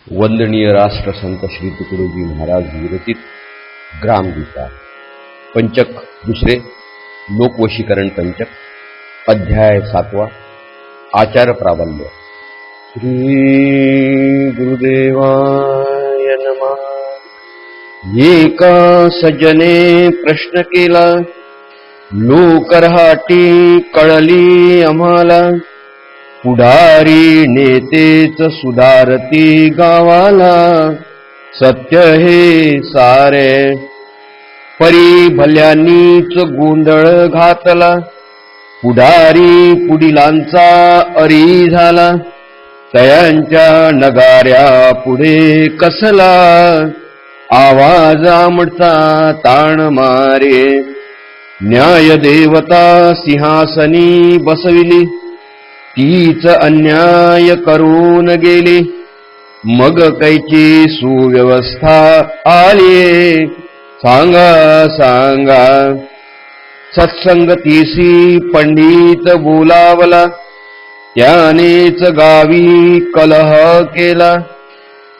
वंदनीय राष्ट्रसंत श्री तुकडोजी महाराज विरचित ग्रामगीता पंचक दुसरे लोकवशीकरण पंचक अध्याय 7 आचार प्राबल्य। श्री गुरुदेवाय नमः। एका सज्जने प्रश्न केला, लोकरहाटी कळली आम्हाला, पुढारी नेतेच सुधारती गावाला, सत्य हे सारे परी भल्यांनीच गोंधळ घातला, पुढारी पुढिलांचा अरी झाला, तयांच्या नगाऱ्या पुढे कसला, आवाज आमडता ताण मारे, न्याय देवता सिंहासनी बसविली, तीच अन्याय करून गेली, मग कैची सुव्यवस्था आली, सांगा सांगा। सत्संगतीसी पंडित बोलावला, त्यानेच गावी कलह केला,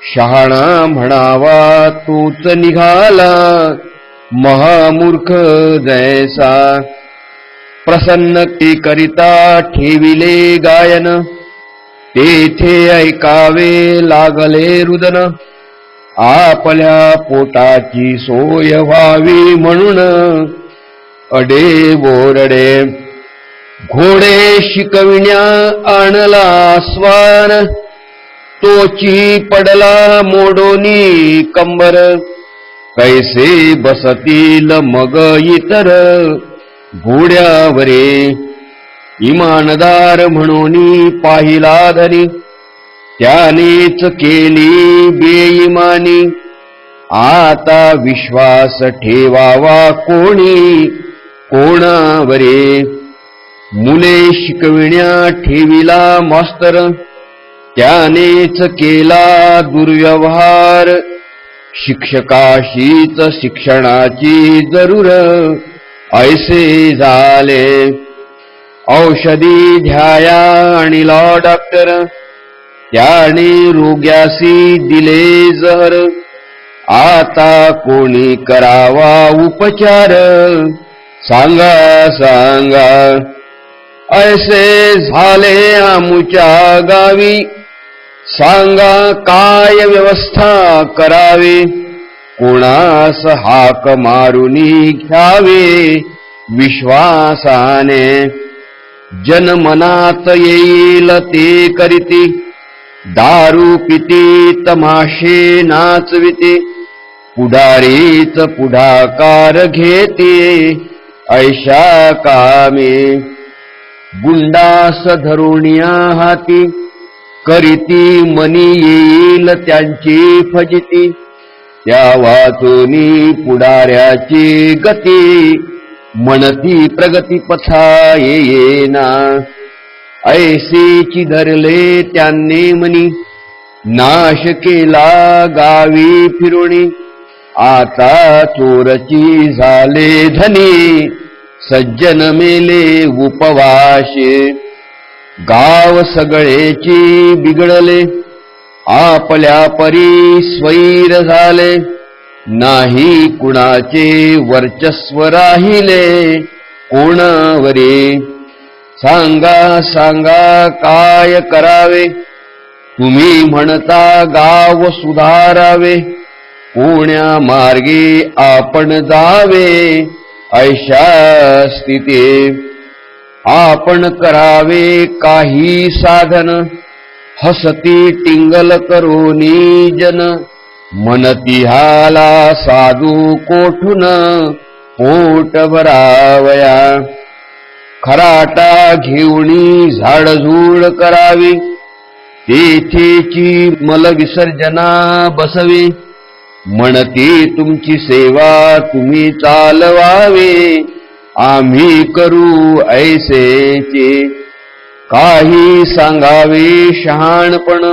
शहाणा म्हणावा तोच निघाला, महामूर्ख जैसा। प्रसन्नते करिता ठेविले गायन, तेथे ऐकावे लागले रुदन, आपल्या पोटाची सोय व्हावी म्हणून अडे बोरडे, घोडे शिकविण्या आणला स्वान, तोची पडला मोडोनी कंबर, कैसे बसतील मग इतर घोड्यावरे, इमानदार म्हणून पाहिला धनी, त्यानेच केली बेईमानी, आता विश्वास ठेवावा कोणी कोणावरे, मुले शिकविण्या ठेविला मास्तर, त्यानेच केला दुर्व्यवहार, शिक्षकाशीच शिक्षणाची जरूर, ऐसे झाले। औषधी घ्याया आणिला डॉक्टर, त्याने रोग्यासी दिले जहर, आता कोणी करावा उपचार, सांगा सांगा। ऐसे झाले आमुच्या गावी, सांगा काय व्यवस्था करावी, कोणास हाक मारुनी घ्यावे विश्वासाने, जनमनात येईल ते करीती, दारू पिती तमाशे नाचविते, पुढारीच पुढाकार घेते ऐशा कामे, गुंडास धरुणिया हाती, करीती मनी येईल त्यांची फजिती, त्या वाचोनी पुढाऱ्याची गती, म्हणती प्रगती पथा येना, ऐसेची धरले त्यांनी मनी, नाश केला गावी फिरुणी, आता चोरची झाले धनी, सज्जन मेले उपवाशे, गाव सगळेची बिघडले, आपल्या परी स्वैर झाले, नाही कुणाचे वर्चस्व राहिले कोणावरे, सांगा सांगा काय करावे, तुम्ही म्हणता गाव सुधारावे, कोण्या मार्गे आपण जावे ऐशा स्थिती, आपण करावे काही साधन, हसती टिंगल करोनी जन, मनती हाला साधू कोठून पोट भरावया, खराटा घेऊनी झाडझूड करावी, तेथेची मल विसर्जना बसवी, म्हणती तुमची सेवा तुम्ही चालवावे, आम्ही करू ऐसेचे, काही सांगावे शहाणपण,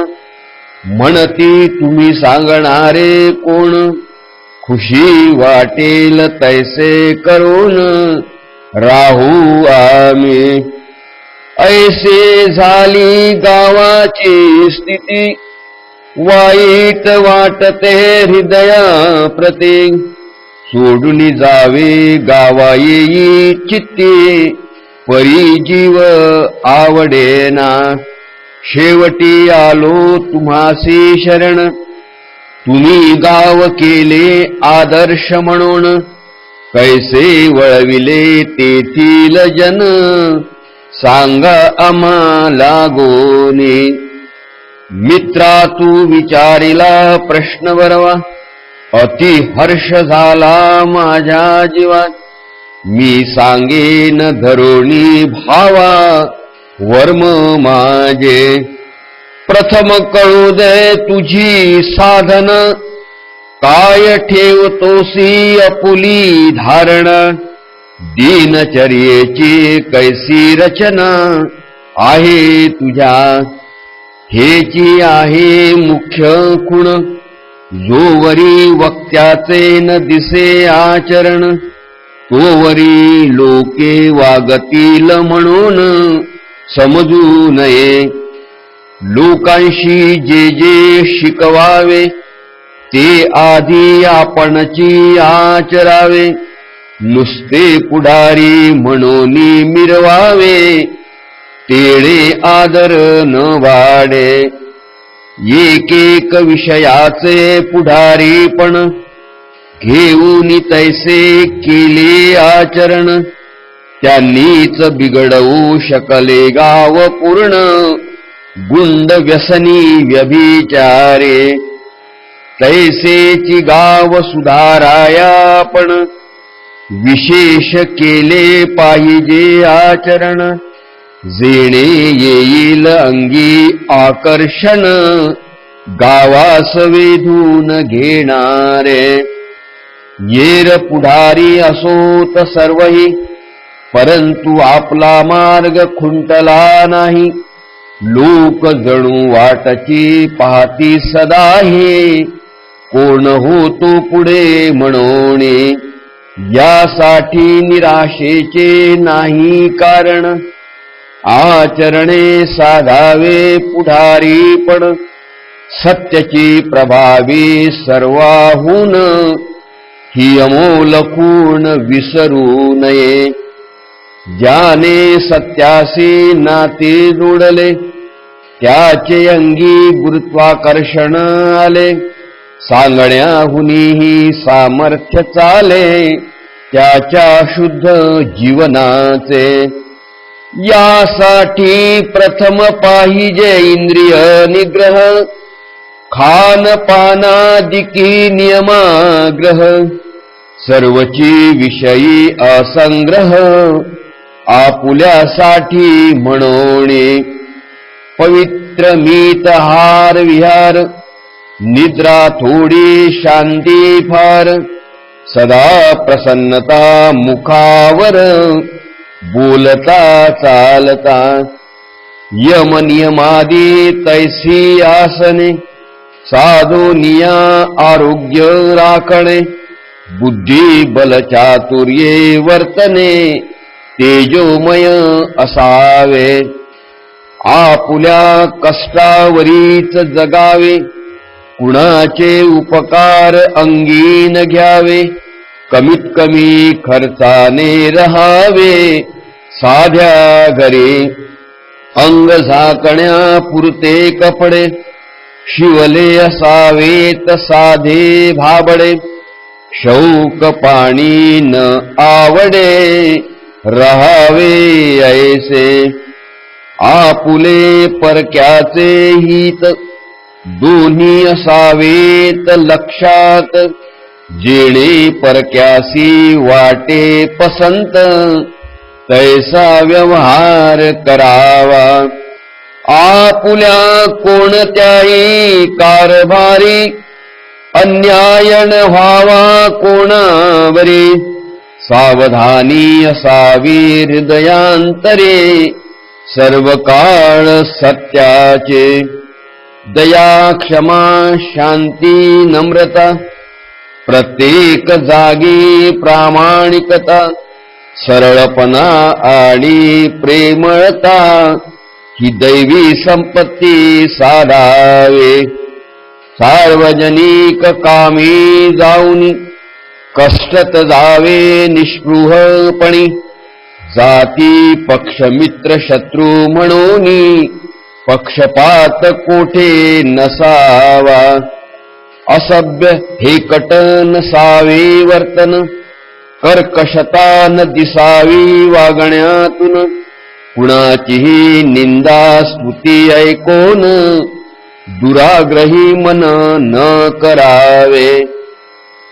म्हणती तुम्ही सांगणारे कोण, खुशी वाटेल तैसे करून राहू आम्ही, ऐसे झाली गावाची स्थिती, वाईट वाटते हृदया प्रती, सोडून जावे गावा येई चित्ती, परी जीव आवडेना, शेवटी आलो तुम्हासी शरण, तुम्ही गाव केले आदर्श म्हणून, कैसे वळविले तेथील जन, सांगा आम्हाला गोने. मित्रा तू विचारिला प्रश्न बरवा, अति हर्ष झाला माझ्या जीवात, मी सांगेन धरोणी भावा वर्म माझे. प्रथम कळू दे तुझी साधन, काय ठेवतोसी अपुली धारण, दीनचर्येची कैसी रचना आहे तुझ्या, हेची आहे मुख्य खुण, जोवरी वक्त्याचे न दिसे आचरण, तोवरी लोके वागतील म्हणून समजू नये. लोकांशी जे जे शिकवावे, ते आधी आपणची आचरावे, नुसते पुढारी म्हणून मिरवावे, तेळे आदर न वाढे. एक विषयाचे पुढारीपण, घेऊन तैसे केले आचरण, त्यांनीच बिघडवू शकले गाव पूर्ण, गुंड व्यसनी व्यभिचारे. तैसेची गाव सुधाराया पण, विशेष केले पाहिजे आचरण, जेणे येईल अंगी आकर्षण, गावास वेधून घेणारे. येर पुढारी असोत सर्वही, परंतु आपला मार्ग खुंटला नाही, लोक जणू वाटची पाहती सदा हे, कोण होतो पुढे म्हणोने. यासाठी निराशेचे नाही कारण, आचरणे साधावे पुढारीपण, सत्याची प्रभावी सर्वाहून, ही अमोल खूण विसरू नये. ज्याने सत्याशी नाते जोडले, त्याचे अंगी गुरुत्वाकर्षण आले, सांगण्याहुनीही सामर्थ्य चाले, त्याच्या शुद्ध जीवनाचे. यासाठी प्रथम पाहिजे इंद्रिय निग्रह, खानपानादिकी नियमाग्रह, सर्वची विषयी असंग्रह, आपुल्यासाठी म्हणोने. पवित्र मीत हार विहार, निद्रा थोडी शांती फार, सदा प्रसन्नता मुखावर, बोलता चालता. यम नियमादी तैसी आसने, साधोनिया आरोग्य राखणे, बुद्धी बल चातुर्ये वर्तने, तेजोमय असावे. आपुल्या कष्टावरीच जगावे, कुणाचे उपकार अंगी न घ्यावे, कमीत कमी खर्चाने रहावे, साध्या घरी. अंग झाकण्या पुरते कपडे, शिवले असावेत साधे भाबडे, शौक पाणी न आवडे, रहावे ऐसे. आपुले परक्याचे हित, दोन्ही असावेत लक्षात, जेणे परक्यासी वाटे पसंत, तैसा व्यवहार करावा. आपुल्या कोणत्याही कारभारी, अन्याय न व्हावा कोणावरी, सावधानी असावी हृदयांतरे, सर्व काळ सत्याचे. दया क्षमा शांती नम्रता, प्रत्येक जागी प्रामाणिकता, सरळपणा आणि प्रेमळता, ही दैवी संपत्ती साधावे. सार्वजनिक कामी जाऊनी कष्टत जावे निस्पृहपणी जाती पक्ष मित्र शत्रू म्हणूनी पक्षपात कोठे नसावा असभ्य हे कट नसावे वर्तन कर्कशता न दिसावी वागण्यातून कुणाचीही निंदा स्तुती ऐकून दुराग्रही मन न करावे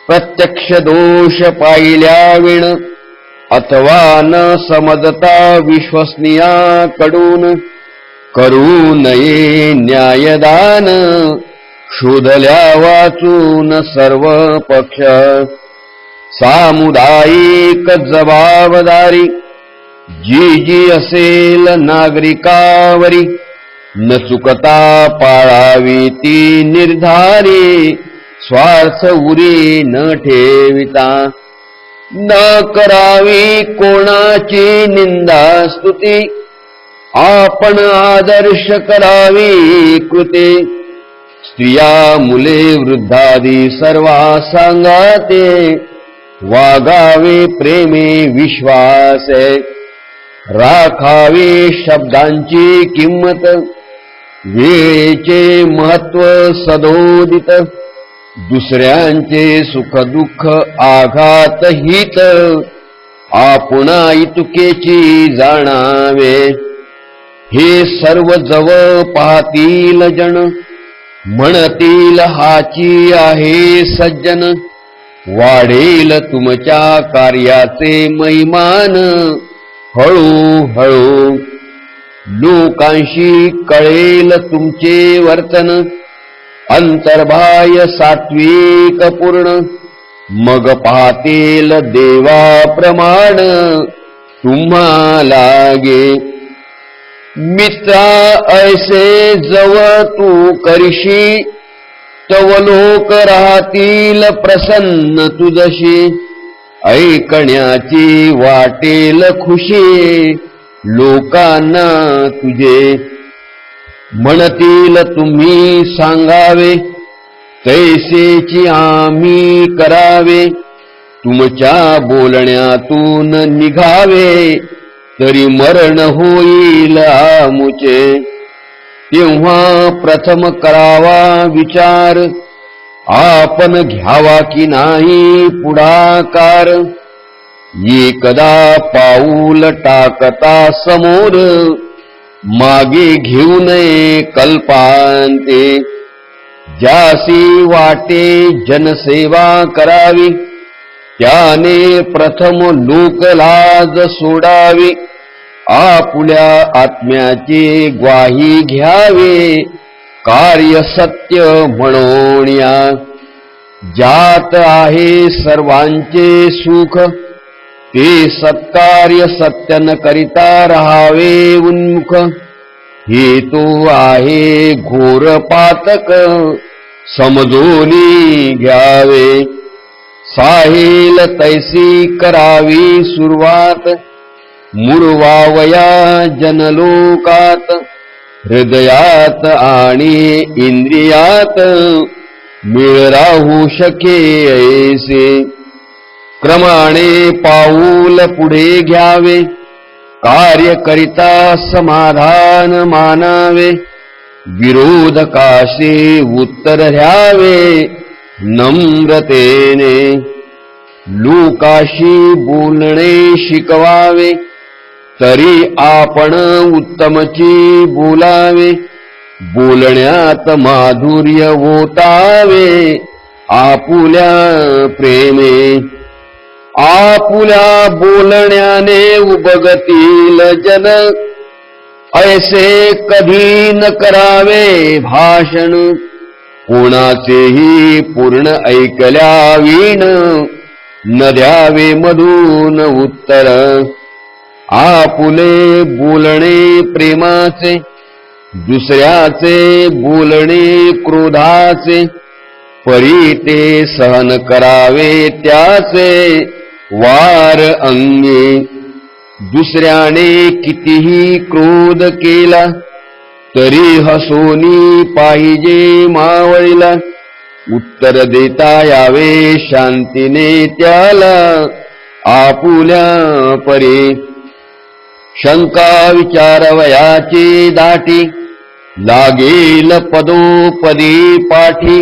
प्रत्यक्ष दोष पाहिल्या विण अथवा न समजता विश्वसनीयाकडून करू नये न्यायदान शोधल्या वाचून सर्व पक्ष सामुदायिक जबाबदारी जी जी असेल नागरिकावरी न चुकता पाळावी ती निर्धारी स्वार्थ उरी न ठेविता न करावी कोणाची निंदा स्तुती आपण आदर्श करावी कृते स्त्रिया मुले वृद्धादी सर्वा सांगाते वागावे प्रेमे विश्वासे राखावे शब्दांची किंमत वेळेचे महत्व सदोदित दुसऱ्यांचे सुख दुःख आघात हित आपुणा इतुकेची जाणावे हे सर्व जवळ पाहतील जण म्हणतील हाची आहे सज्जन वाढेल तुमच्या कार्याचे महिमान हळूहळू लोकांशी कळेल तुमचे वर्तन अंतर्बाह्य सात्विक पूर्ण मग पाहतील देवाप्रमाण तुम्हालागे मित्रा ऐसे जवळ तू करशी तव लोक राहतील प्रसन्न तुझशी ऐकण्याची वाटेल खुशी लोकांना तुझे म्हणतील तुम्ही सांगावे तैसेची आम्ही करावे तुमच्या बोलण्यातून निघावे तरी मरण होईल आमुचे तेव्हा प्रथम करावा विचार आपण घ्यावा की नाही पुढाकार एकदा पाऊल टाकता समोर मागे घेऊ नये कल्पांते ज्यासी वाटे जनसेवा करावी त्याने प्रथम लोकलाज सोडावी आपुल्या आत्म्याची ग्वाही घ्यावे कार्य सत्य म्हणोनिया ज्यात आहे सर्वांचे सुख ते सत्कार्य सत्य न करिता राहावे उन्मुख हे तो आहे घोर पातक समजोनी घ्यावे साहेल तैसी करावी सुरुवात मुरवावया जनलोकात हृदयात आणि इंद्रियात मिळ राहू शके ऐसे क्रमाने पाऊल पुढे घ्यावे कार्य करिता समाधान मानावे विरोधकाशी उत्तर द्यावे नम्रतेने लोकाशी बोलणे शिकवावे तरी आपण उत्तमची बोलावे बोलण्यात माधुर्य ओतावे आपुल्या प्रेमे आपुल्या बोलण्याने उबगतील जन ऐसे कधी न करावे भाषण कोणाचेही पूर्ण ऐकल्या विण न द्यावे मधून उत्तर आपुले बोलणे प्रेमाचे दुसऱ्याचे बोलणे क्रोधाचे परी ते सहन करावे त्याचे वार अंगी दुसऱ्याने कितीही क्रोध केला तरी हसोनी पाहिजे मावळीला, उत्तर देता यावे शांतीने त्याला आपुल्या परी. शंका विचारवयाची दाटी, लागेल पदोपदी पाठी.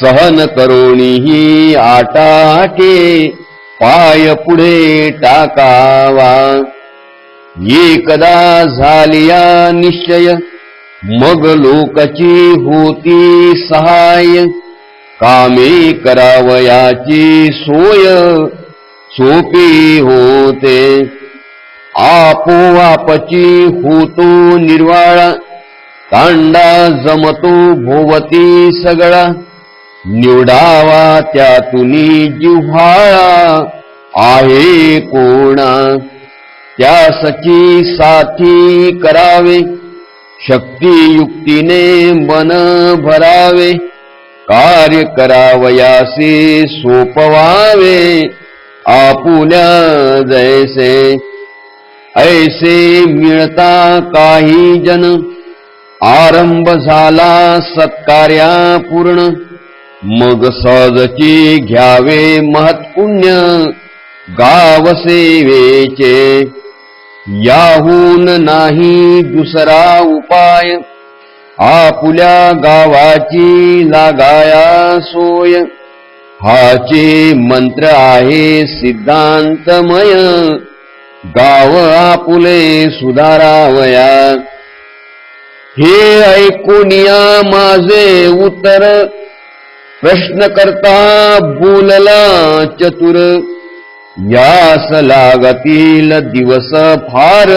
सहन करोनीही आटाटे, पाय पुढे टाकावा. एकदा झालिया निश्चय, मग लोकाची होती सहाय. कामे करावयाची सोय, सोपी होते. आपोआपची होतो निर्वाळा, तांडा जमतो भोवती सगळा. निवडावा त्यातुनी जिव्हाळा, आहे कोणा त्यासची साथी करावे. शक्तियुक्तीने मन भरावे, कार्य करावयासे सोपवावे. आपुल्या जैसे ऐसे मिळता काही जन, आरंभ झाला सत्कार्या पूर्ण. मग सहजची घ्यावे महत्पुण्य, गाव सेवेचे. याहून नाही दुसरा उपाय, आपुल्या गावाची लागाया सोय. हाचे मंत्र आहे सिद्धांतमय, गाव आपुले सुधारावया. हे ऐकूनिया माझे उत्तर, प्रश्न करता बोलला चतुर. यास लागतील दिवस फार,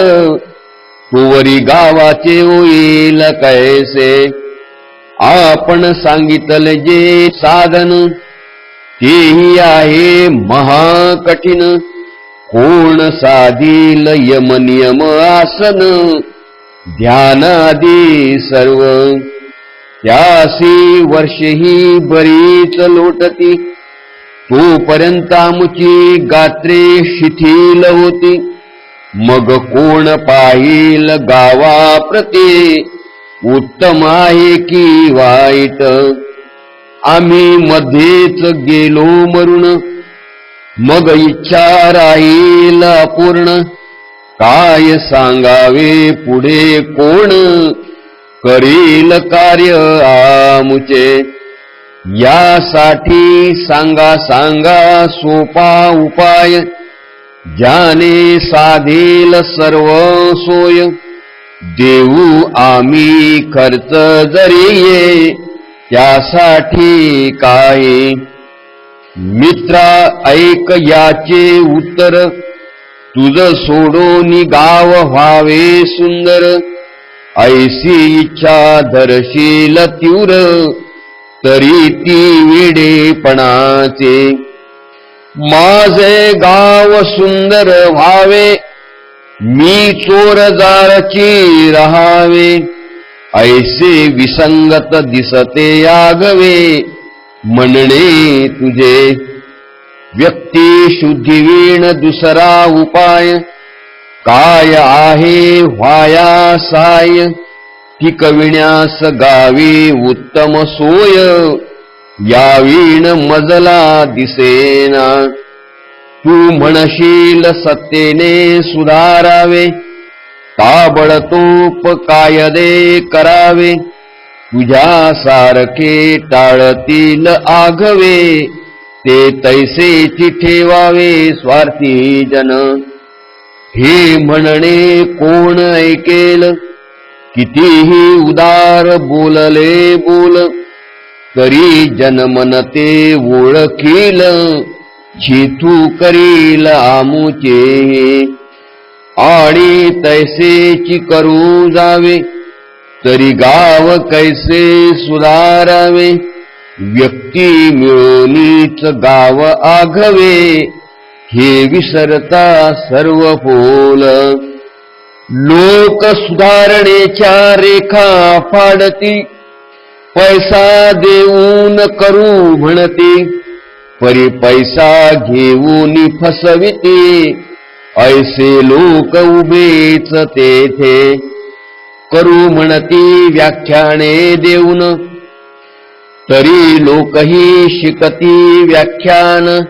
तुवरी गावाचे होईल कैसे. आपण सांगितले जे साधन, तेही आहे महाकठीण. कोण साधील यमनियम आसन, ध्यानादी सर्व. त्यासी वर्षेही बरीच लोटती, तोपर्यंत आमुची गात्रे शिथिल होती. मग कोण पाहिल गावाप्रती, उत्तम आहे की वाईट. आम्ही मध्येच गेलो मरून, मग इच्छा राहील अपूर्ण. काय सांगावे पुढे कोण, करील कार्य आमुचे. यासाठी सांगा सांगा सोपा उपाय, ज्याने साधेल सर्व सोय. देऊ आम्ही खर्च जरी ये, त्यासाठी काय. मित्रा ऐक याचे उत्तर, तुझ सोडून गाव व्हावे सुंदर. ऐसी इच्छा धरशील तीव्र, तरी ती वेडेपणाचे. माझे गाव सुंदर व्हावे, मी चोरजारची रहावे. ऐसे विसंगत दिसते आगवे, म्हणणे तुझे. व्यक्ती शुद्धीवीण दुसरा उपाय, काय आहे व्हाया साय. टिकविण्यास गावी उत्तम सोय, यावीण मजला दिसेना. तू म्हणशील सत्तेने सुधारावे, ताबडतोब कायदे करावे. तुझ्या सारखे टाळतील आघवे, ते तैसेची ठेवावे स्वार्थी जन. हे म्हणणे कोण ऐकेल, कितीही उदार बोलले बोल. तरी जनमन ते ओळखील, छेतू करील आमुचे. आणि तैसेची करू जावे, तरी गाव कैसे सुधारावे. व्यक्ती मिळूनीच गाव आघवे, हे विसरता सर्व पोल. लोक सुधारणेच्या रेखा फाडती, पैसा देऊन करू म्हणते. परी पैसा घेऊन फसविते, ऐसे लोक उभेच तेथे. करू म्हणती व्याख्याने देऊन, तरी लोकही शिकती व्याख्यान.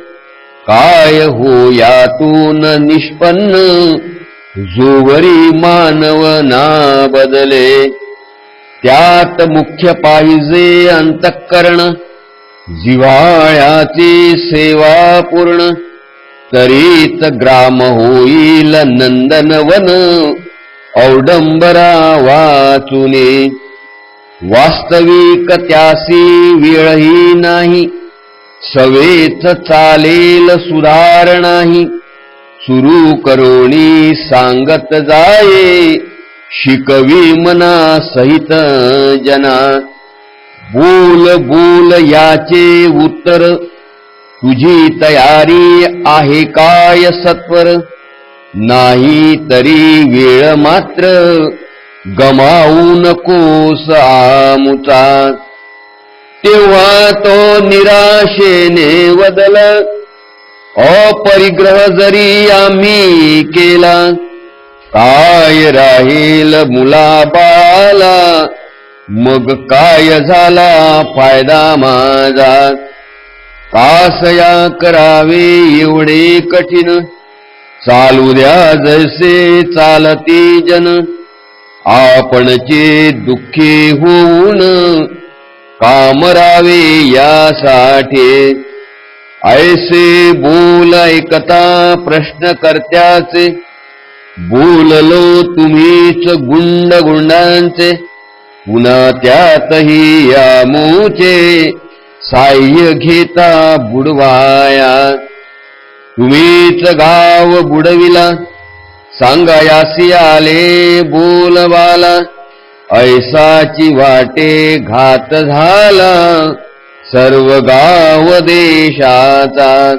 काय हो यातून निष्पन्न, जोवरी मानव ना बदले. त्यात मुख्य पाहिजे अंतःकरण, जिव्हाळ्याची सेवा पूर्ण. तरीच ग्राम होईल नंदनवन, औडंबरा वाचुने. वास्तविक त्यासी वेळही नाही, सवेच चालेल सुधार नाही. सुरू करोनी सांगत जाये, शिकवी मना सहित जना. बोल बोल याचे उत्तर, तुझी तयारी आहे काय सत्वर. नाही तरी वेळ मात्र, गमावू नकोस आमुचा. तेव्हा तो निराशेने वदला, अपरिग्रह जरी आम्ही केला. काय राहील मुलाबाला, मग काय झाला फायदा माझा. कासया करावे एवढे कठीण, चालू द्या जैसे चालती जन. आपणचे दुःखी होऊन, कामरावे यासाठी. ऐसे बोल ऐकता प्रश्न करत्याचे, बोललो तुम्हीच गुंड गुंडांचे. पुन्हा त्यातही या मूचे, साह्य घेता बुडवाया. तुम्हीच गाव बुडविला, सांगायासी आले बोलबाला. ऐसाची वाटे घात झाला, सर्व गाव देशाचा.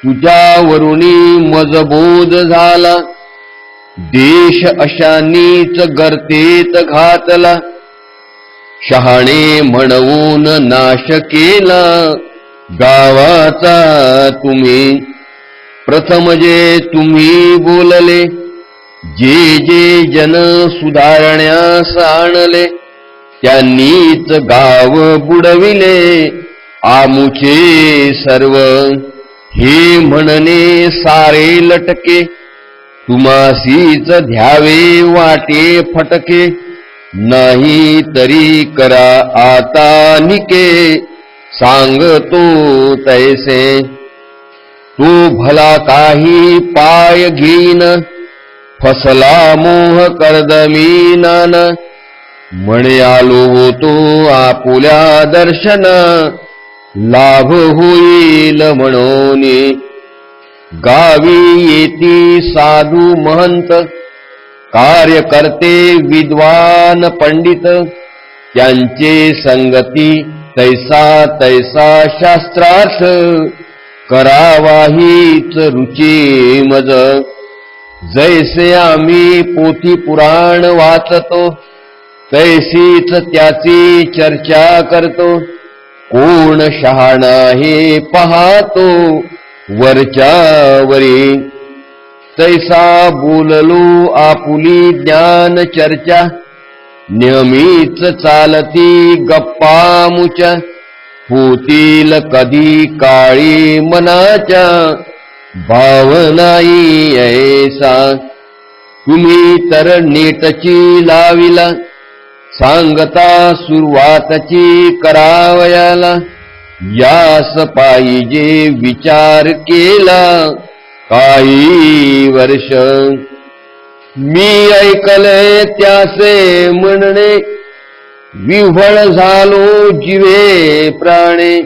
तुझ्यावरुनी मजबोध झाला, देश अशानीच गर्तेत घातला. शहाणे म्हणवून नाश केला, गावाचा तुम्ही. प्रथम जे तुम्ही बोलले, जे जे जन सुधारण्यास आणले. त्यांनीच गाव बुडविले, आमुचे सर्व. हे म्हणणे सारे लटके, तुम्हासीच ध्यावे वाटे फटके. नाही तरी करा आता निके, सांगतो तैसे. तो भला काही पाय घेईन, फसला मोह कर्दमी नान. म्हणे आलो होतो आपुल्या दर्शन, लाभ होईल म्हणून. गावी येती साधू महंत, कार्यकर्ते विद्वान पंडित. त्यांचे संगती तैसा तैसा शास्त्रार्थ, करावाहीच रुची मज. जैसे आम्ही पोथी पुराण वाचतो, तैसीच त्याची चर्चा करतो. कोण शहाणा हे पाहतो वरच्यावरी. तैसा बोललो आपुली ज्ञान चर्चा, नेहमीच चालती गप्पा मुच्या. होतील कधी काळी मनाच्या, भावनाई ऐसा. तुम्ही तर नीटची लाविला, सांगता सुरुवातची करावयाला. यास पाहिजे विचार केला काही वर्ष. मी ऐकले त्याचे म्हणणे, विव्हळ झालो जीवे प्राणे.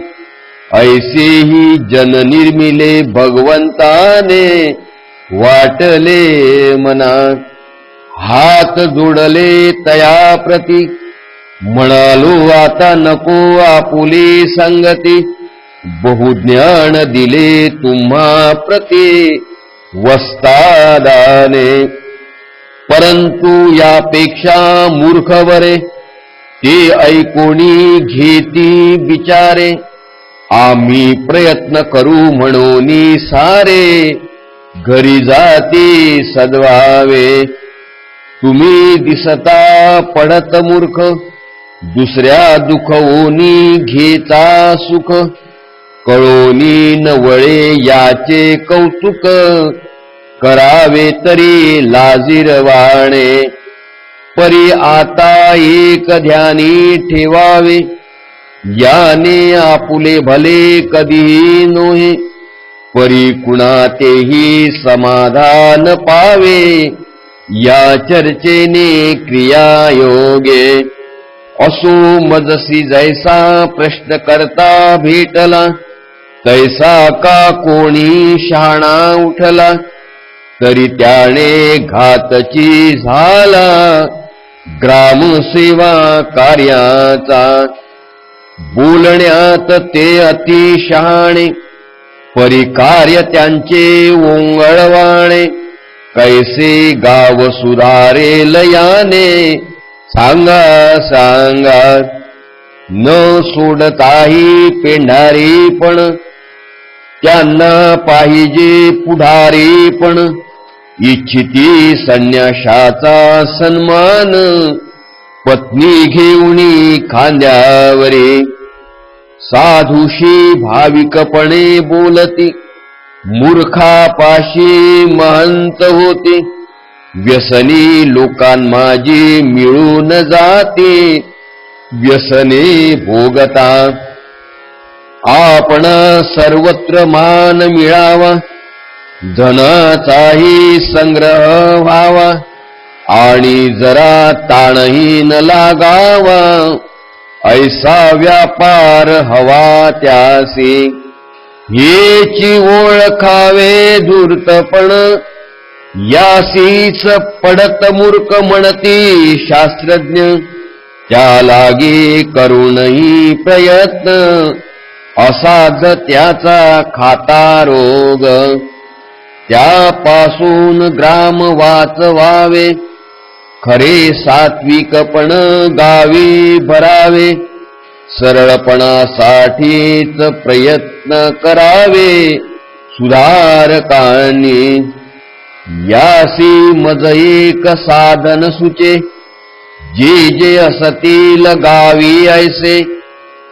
ऐसेही जन निर्मिले भगवंताने, वाटले मना. हात जोडले तया प्रती, म्हणालो आता नको आपुली संगती. बहुज्ञान दिले तुम्हा प्रती, वस्तादाने. परंतु यापेक्षा मूर्ख बरे, ते ऐकोणी घेती विचारे. आम्ही प्रयत्न करू म्हणून सारे, घरी जाती सद्वावे. तुम्ही दिसता पडत मूर्ख, दुसऱ्या दुखवोनी घेता सुख, कळोनी नवळे याचे कौतुक, करावे तरी लाजिरवाणे, परी आता एक ध्यानी ठेवावे, याने आपुले भले कधी नोहे, परी कुणा तेही समाधान पावे, या चर्चेने क्रिया योगे, असो मजसी जैसा प्रश्न करता भेटला, तैसा का कोणी शहाणा उठला, तरी त्याने घातची झाला, ग्रामसेवा कार्याचा, बोलण्यात ते अति शहाणे, परी कार्य त्यांचे ओंगळवाणे, कैसे गाव सुधारेल याने, सांगा सांगा. न सोडताही पेंढारी पण, त्यांना पाहिजे पुढारी पण, इच्छिती संन्याशाचा सन्मान, पत्नी घेऊनी खांद्यावरी, साधूशी भाविकपणे बोलती, मूर्खापाशी महंत होते, व्यसनी लोकांमाजी मिळून जाते, व्यसने भोगता. आपण सर्वत्र मान मिळावा, धनाचाही संग्रह व्हावा, आणि जरा ताणही न लागावा, ऐसा व्यापार हवा त्यासी. हेची ओळखावे धूर्तपण, यासीच पडत मूर्ख म्हणती शास्त्रज्ञ, त्या लागी करूनही प्रयत्न, असाध त्याचा खाता रोग. त्यापासून ग्राम वाचवावे, खरे सात्विकपण गावी भरावे, सरळपणासाठीच प्रयत्न करावे सुधारकांनी. यासी मज एक साधन सुचे, जे जे असतील गावी ऐसे,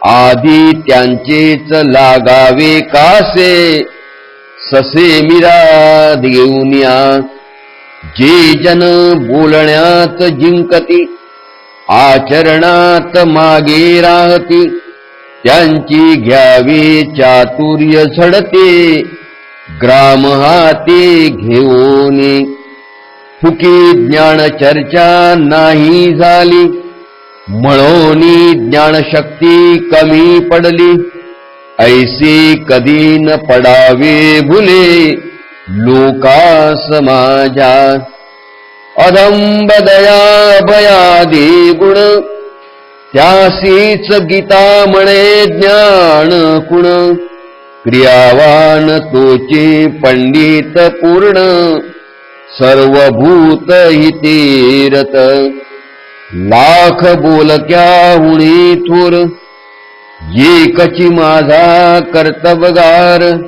आधी त्यांचेच लागावे कासे, ससे मिरा देऊनिया. जे जन बोलण्यात जिंकती, आचरणात मागे राहती, त्यांची घ्यावी चातुर्य झडते, ग्राम हाती घेऊनी. फुकी ज्ञान चर्चा नाही झाली, म्हणून ज्ञानशक्ती कमी पडली, ऐसी कधी न पडावे भुले लोका समाजा. अदंब दया भयादी गुण, त्यासीच गीता म्हणे ज्ञान कुण. क्रियावान तोचे पंडित पूर्ण, सर्वभूत हितीरत. लाख बोलक्याहुनी थोर, एकची माझा कर्तबगार.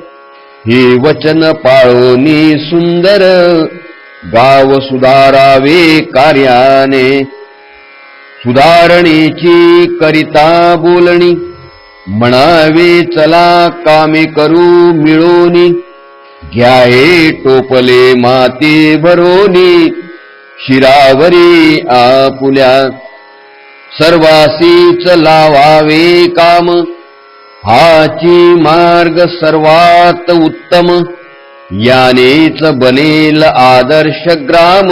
हे वचन पाळोनी सुंदर, गाव सुधारावे कार्याने. सुधारणेची करिता बोलणी, म्हणावे चला कामे करू मिळोनी. घ्याहे टोपले माती भरोनी, शिरावरी आपुल्या. सर्वासीच लावावे काम, हाची मार्ग सर्वात उत्तम. यानेच बनेल आदर्श ग्राम,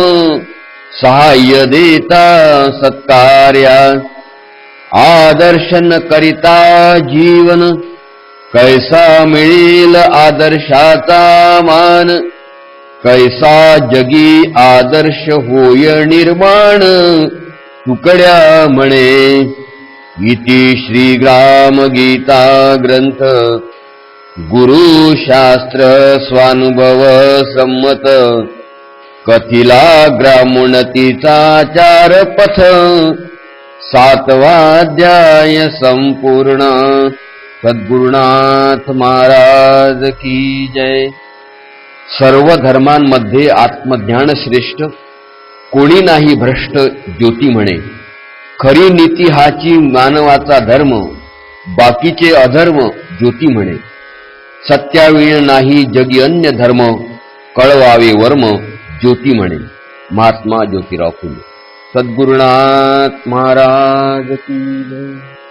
सहाय्य देता सत्कार्या. आदर्शन करिता जीवन, कैसा मिळेल आदर्शाचा मान. कैसा जगी आदर्श होय निर्माण, तुकड्या म्हणे. इति श्री ग्राम गीता ग्रंथ, गुरुशास्त्र स्वानुभव संमत. कथिला ग्रामोन्नतीचा चार पथ, 7वा अध्याय संपूर्ण. सद्गुरुनाथ महाराज की जय. सर्व धर्मांमध्ये आत्मज्ञान श्रेष्ठ, कोणी नाही भ्रष्ट ज्योती म्हणे. खरी नीती हाची मानवाचा धर्म, बाकीचे अधर्म ज्योती म्हणे. सत्यावीण नाही जगी अन्य धर्म, कळवावे वर्म ज्योती म्हणे. महात्मा ज्योतिराव फुले. सद्गुरुनाथ महाराज की जय.